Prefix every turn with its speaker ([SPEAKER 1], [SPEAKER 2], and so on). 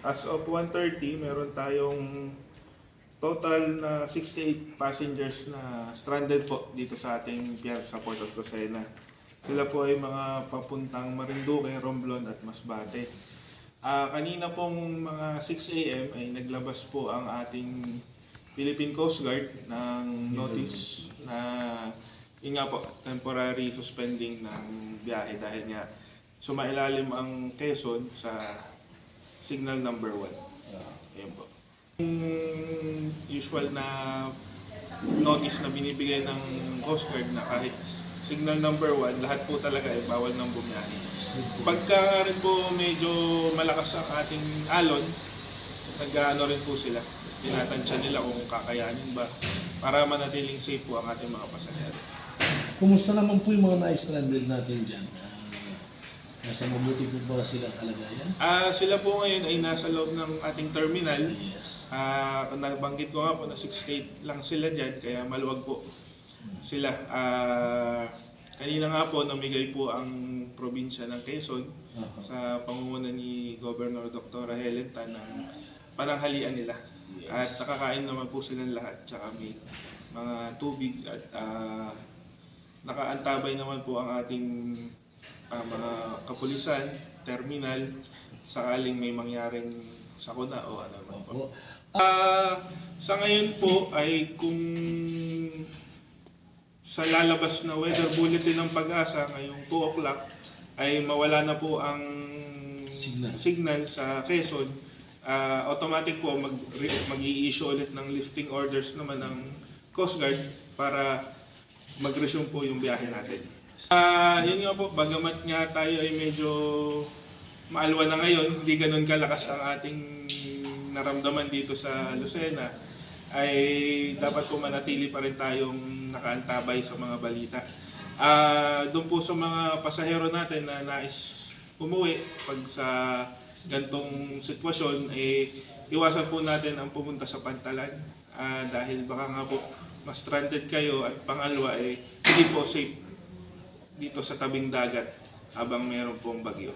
[SPEAKER 1] As of 1:30, meron tayong total na 68 passengers na stranded po dito sa ating pier sa Port of Lucena. Sila po ay mga papuntang Marinduque, Romblon at Masbate. Kanina pong mga 6 AM ay naglabas po ang ating Philippine Coast Guard ng notice na yun nga po, temporary suspending ng biyahe dahil nga sumailalim ang Quezon sa signal number 1. Ayun po. Yung usual na notice na binibigay ng Coast Guard na kahit signal number 1, lahat po talaga ay bawal nang bumiyahe. Pagka rin po medyo malakas ang ating alon, nag-ano rin po sila. Tinatansya nila kung kakayanin ba para manatiling safe po ang ating mga pasahero.
[SPEAKER 2] Kumusta naman po yung mga na-stranded natin dyan? Nasa mabuti po ba silang kalagayan?
[SPEAKER 1] Sila po ngayon ay nasa loob ng ating terminal.
[SPEAKER 2] Yes.
[SPEAKER 1] Nabanggit ko nga po na 68 lang sila dyan, kaya maluwag po sila. Kanina nga po, namigay po ang probinsya ng Quezon sa pangunguna ni Governor Dr. Helen Tan ng pananghalian nila. At nakakain naman po silang lahat, tsaka may mga tubig at nakaantabay naman po ang ating mga kapulisan, terminal, sakaling may mangyaring sakuna o ano man po. Sa ngayon po ay kung sa lalabas na weather bulletin ng Pag-asa ngayong 2 o'clock ay mawala na po ang signal sa Quezon, automatic po mag-i-issue ulit ng lifting orders naman ng Coast Guard para mag-resume po yung biyahe natin. Yun nga po, bagamat nga tayo ay medyo maalwa na ngayon, hindi ganun kalakas ang ating naramdaman dito sa Lucena, ay dapat po manatili pa rin tayong nakaantabay sa mga balita. Doon po sa mga pasahero natin na nais umuwi pag sa gantong sitwasyon, iwasan po natin ang pumunta sa pantalan dahil baka nga po mas stranded kayo at pang-alwa hindi po safe dito sa tabing dagat habang meron pong bagyo.